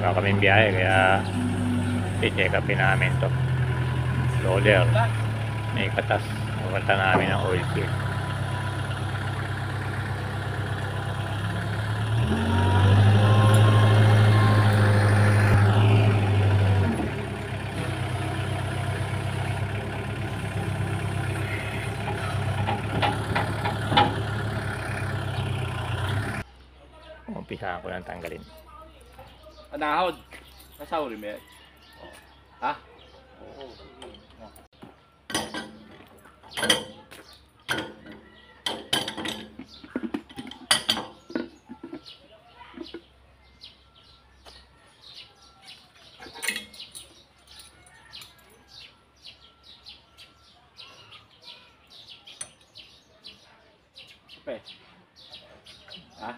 Baka kaming biyahe kaya i-check upin namin to. Loader. May katas. Pupunta namin ng oil field. Umpisahan ko lang tanggalin. Anahod. Nasahod rin ba yan? Ha? Oo. Ha?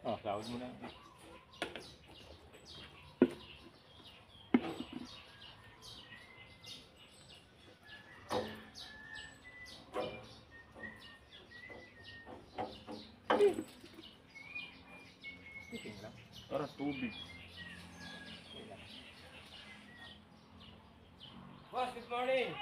Oh, sahod mo na. Parang tubig. Boss, good morning.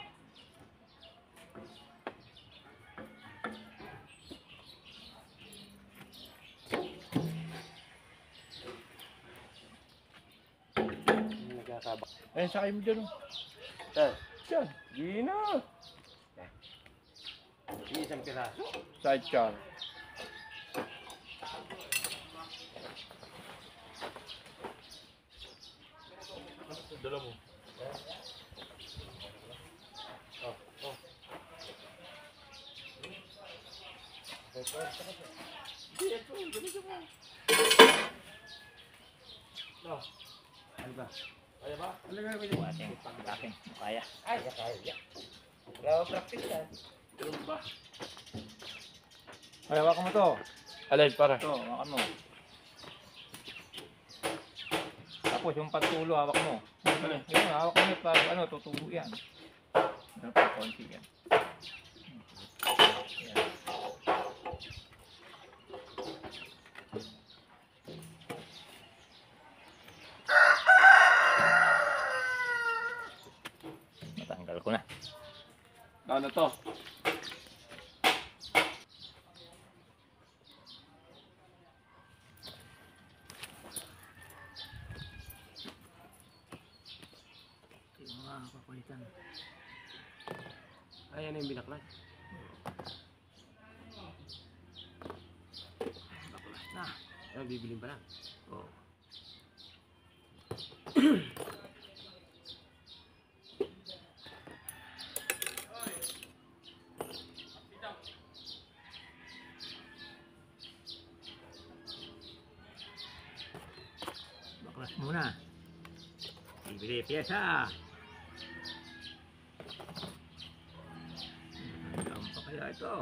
Ayun, sakay mo dyan. Sir, Diyan. Gina. isang piraso. Sidecar. Dala mo. Ano ba? Kaya ba? Ano gagawin mo? Ating pagdating. Kaya. Ay, kaya. Wala practice yan. Ganun ba? Ay, hawakan mo to. Alay, para. Ito, hawakan mo. Tapos yung patulo, hawak mo. Yun, hawak mo para ano, tutubo yan. Ano pa, konti yan. Yan. Natanggal ko na. Ano to? Yung mga papalitan. Ayan yung binaklas. Baklas na. Ayan, bibilin pa lang. Oh. Baklas muna. Bibili pyesa. Hanggang pa kaya ito?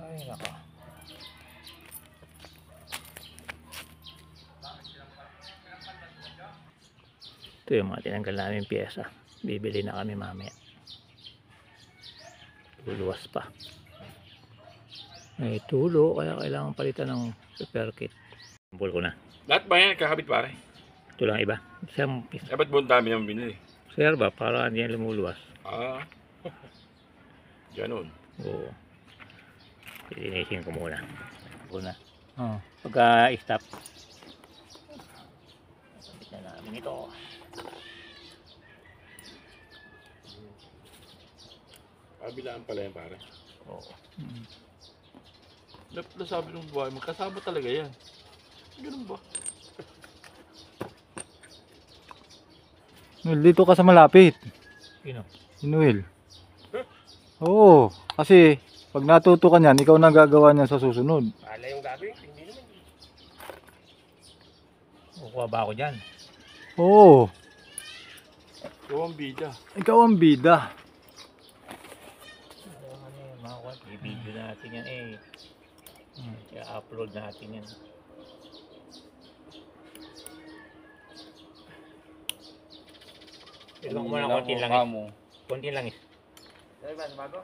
Ay, nako. Ito yung mga tinanggal namin pyesa. Bibili na kami mamaya. Luluwas pa. May tulo kaya kailangan palitan ng repair kit. Kumpul ko na. Lahat ba yan? Kakabit pare? Ito lang iba. Dapat buong dami naman binili. Sir ba? Para hindi yan lumuluwas. Ah. Ganun. Oo. Pilinisin ko muna. Una. Oh. Pagka-stop. Sabit na namin ito. Kabilaan pala yan pare. Oo. Nasabi ng buhay, magkasama talaga yan. Ganun ba? Noel, dito ka sa malapit. Sino? Si Noel. Oo, kasi pag natuto ka niyan, ikaw na gagawa niyan sa susunod. Wala yung gagawin. Hindi naman. Kukuha ba ako dyan? Oo, Ikaw ang bida. ikaw ang bida. natin yan eh. I-upload natin yan. Ilong mo lang konti langis. Konti langis. Dahil ba, bago?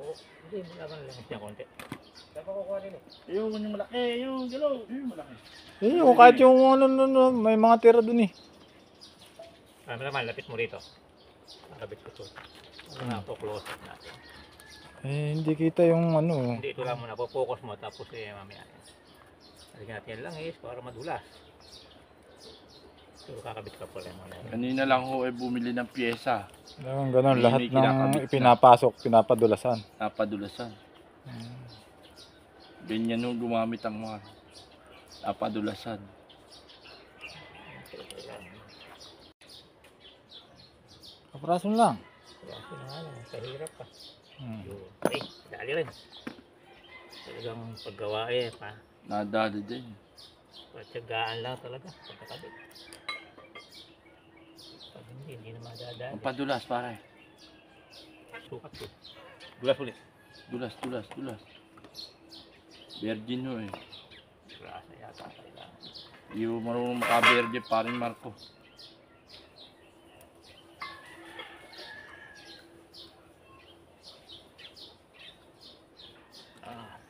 Oo. Hindi, wala ka langis niya konti. Saan pa kukuha din eh? Yung malaki, yung galaw. Yung malaki. Eh, yung kahit yung ano, may mga tira dun eh. Alam mo naman, lapit mo rito. Nakabit ko ito. Ano po, close up natin. Eh, hindi kita yung ano. Hindi, ito lang muna. Focus mo, tapos mamaya. Halika natin yan langis para madulas. So, kakabit ka pala mo na. Kanina lang ho bumili ng pyesa. Ganun, lahat May kinakabit ng na. ipinapasok, pinapadulasan. Napadulasan. Ganyan ho gumamit ang mga napadulasan. Kaprason lang. Kasi na nga, kahirap pa. Hmm. Ay, dali rin. Talagang paggawa pa. Nadali din. Patsagaan lang talaga. Pagkakabit. Pag hindi na madadali. Ang padulas pare. Sukat ko. Dulas ulit. Dulas. Virgin ho eh. Grasa yata kailangan. Hindi ho marunong maka-virgin paring Marco.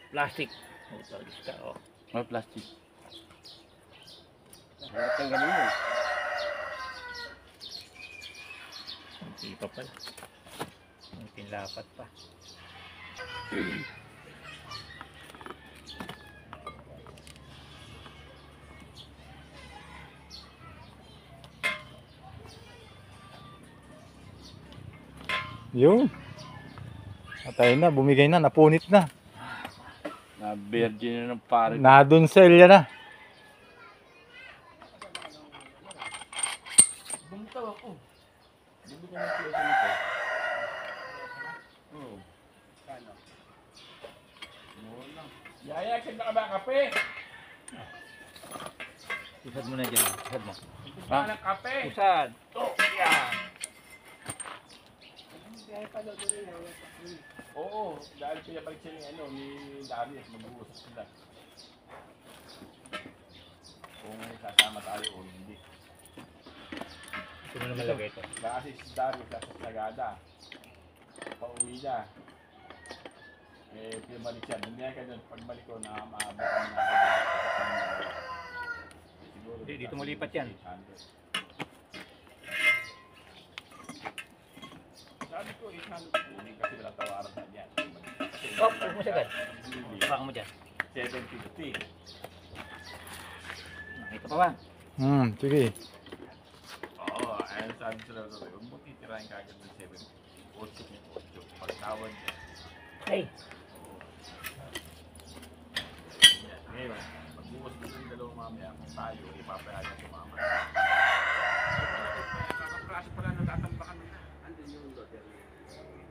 Plastic. Talis ka, oh. May plastic. Harap kang galing mo. Hindi pa pala. Ang pinlapat pa. Yun. Patay na, bumigay na, napunit na. Na virgin na ng pare. Nadunsel yan na. Bumitaw ako. Bumitaw ng pyesa nito. Oo. Kano? Yaya, saan ka ba kape? Isad mo na dyan. Isad mo. Ha? Ng kape. Isad. Oh, yan. Oo, dahil pinabalik siya ni Darius, mag-uusap sila. Kung sasama tayo o hindi. Ito mo na malagay ito. Kasi si Darius nasa Sagada. Pauwi na. Pinabalik siya. Nandiyan ka dun, pagbalik ko na maabutan na ako. Siguro. Hindi, dito mo lipat yan. 800. Sabi ko, 800 kunin kasi wala tawaran na yan. Oh, huwag mo siya agad. Baka mo dyan. 750. Ito pa ba? Sige. Oo, ayun sabi sila doon. Huwag mo titirahin kagad ng 750. 8 pagtawad niya. Hey! Ngayon, magbukas ko ng dalawang mamaya kung tayo, ipapayagan sa mama. Nakaklase pala natatambakan nila. Andun yung loader.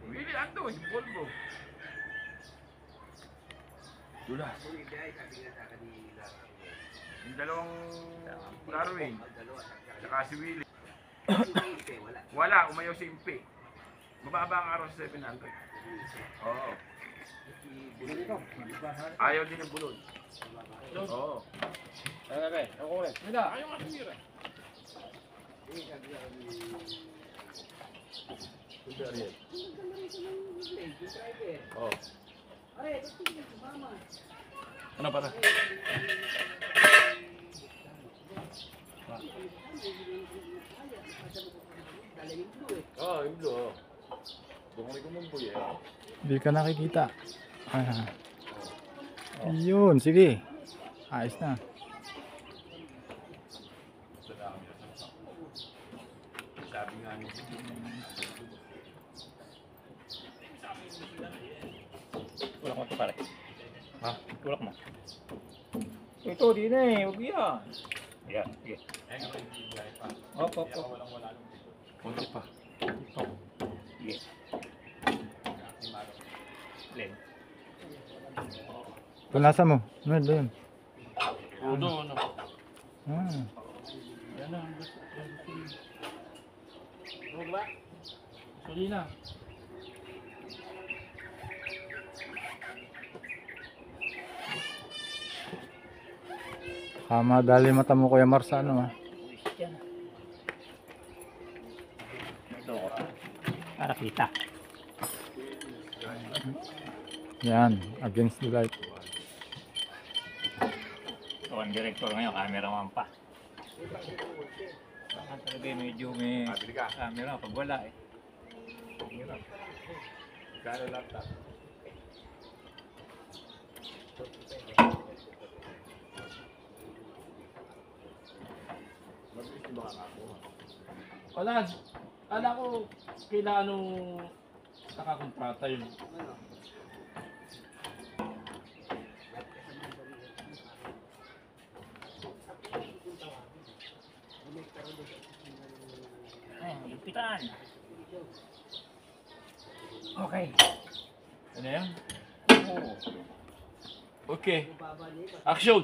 Really, ando, yung Volvo. Dulas. Kung hindi ay sabi nga sa akin ni Lara. Yung dalawang Darwin, Dalawa. tsaka si Willie. Wala. Wala, umayaw si Impi. Mababa ang araw sa 700. Oo. Ayaw din yung bulod. Oo. Ako ulit. Ayaw nga sumira. Oo. Ano para? Oo, yung blue. Oo. Doon ko kumumboy eh. Hindi ka nakikita. Yun, sige. Ayos na. Sabi nga niya. Tulak mo ito pare. Ha? Tulak mo. Ito, di na eh. Huwag yan. Yan, sige. Hop. Kunti pa. Sige. Len. Punasan mo. Ano doon? Udo, ano? Yan na. Huwag ba? Suli na. Madali mata mo Kuya Mars sa ano Ito ko. Para kita. Yan, against the light. Ito ang director ngayon, cameraman pa. Baka talaga medyo may Bili ka. camera pag wala eh. Hirap. Gano'n laptop? Mabilis yung mga nakakuha. Wala. Kala ko kailangan nung nakakontrata yun. Ay, lupitan. Okay. Ano yan? Oo. Okay. Action!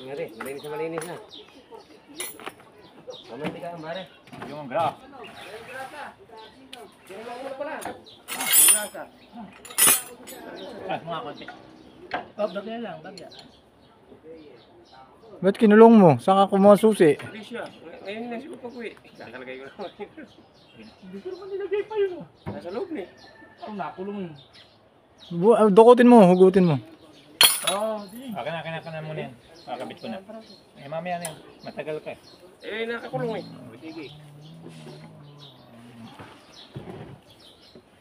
Ngari, malinis na malinis na. Kamay ka, mare. Yung graph. Mga konti. Bagya lang, bagya. Ba't kinulong mo? Saan ka kumuha susi? Alicia, ngayon na siguro pag-uwi. Kakalagay ko naman. Hindi ko naman nilagay pa yun. Nasa loob ni. Parang nakulong yun. Dukutin mo, hugutin mo. Di. Akin na muna yan. Kakabit ko na. Eh, mamaya na yun. Matagal ka eh. Eh, nakakulong eh. Sige.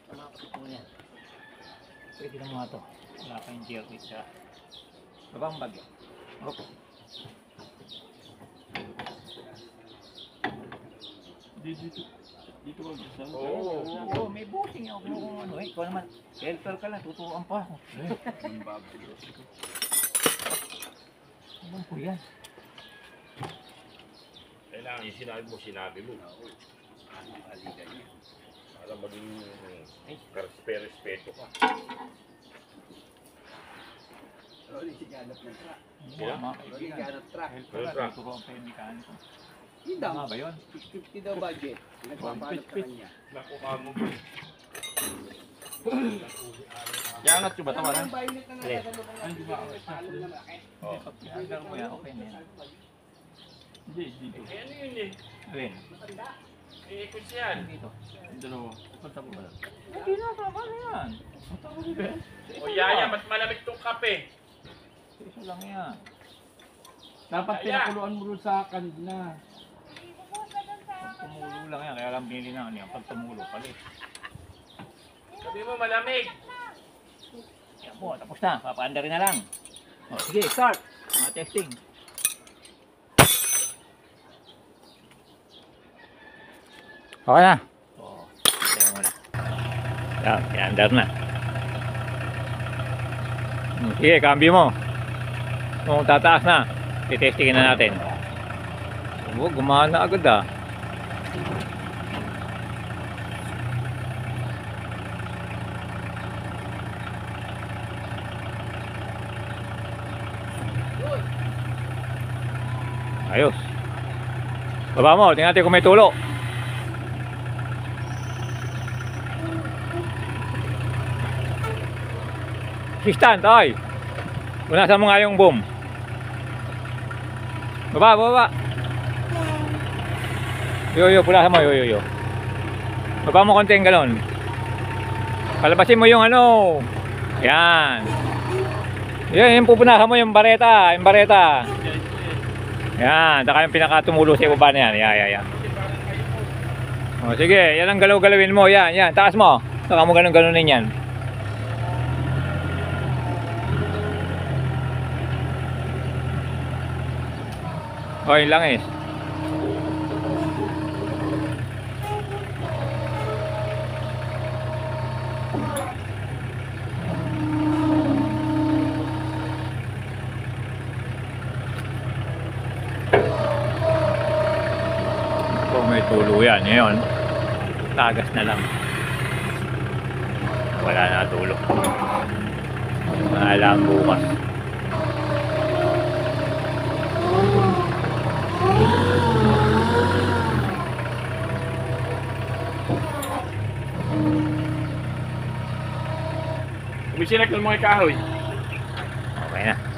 Tumakot mo yan. Pwede na mga to. Wala pa yung jerky sa babang bagyo. Okay. Dito ba gusto? Oo, may booting ako kung ano eh. Ikaw naman, helper ka lang, tuturuan pa ako. Ano po yan? Kailangan yung sinabi mo. Para maging respeto ka. Mga mga kaibigan. Helper Ano ka, truck? tuturuan pa yung mekaniko. Hindi Tama ba yun? 50 daw budget. Nagpapahanap ka kanya. Naku ka mo. Yangat ko ba tawanan? Hindi. Ay, di ba? Oh, hanggang mo yan, okay na yan. Hindi, dito. Ano yun eh? Alin? Iikot yan. Dito. Yung dalawa. Punta mo ba lang? Hindi na, tama na yan. O yaya, mas malamig tong kape. Isa lang yan. Dapat Kaya. pinakuluan mo rin sa kanina. Pag tumulo lang yan, kaya lang binili na yan. Pag tumulo, palit. Sabi mo malamig. Yan po, tapos na. Papaanda rin na lang. O, sige, start. Mga testing. Okay na. O, kaya mo na. Yan, i-under na. Sige, cambio mo. Kung tataas na, titestingin na natin. O, gumana agad ah. Ayos. Baba mo, tingnan natin kung may tulo. Kistan, tay. Punasan mo nga yung boom. Baba, baba. Punasan mo, yo. Baba mo konti yung galon. Palabasin mo yung ano. Yan. Yung pupunasan mo yung bareta, Yan, saka yung pinakatumulo sa ibaba na yan. Yan. O, sige, yan ang galaw-galawin mo. Yan, taas mo. Saka mo ganun-ganunin yan. O, yun lang eh. Kung may tulo yan, ngayon tagas na lang, wala na tulo. Maalam bukas. Umisinag ng mga kahoy. Okay na.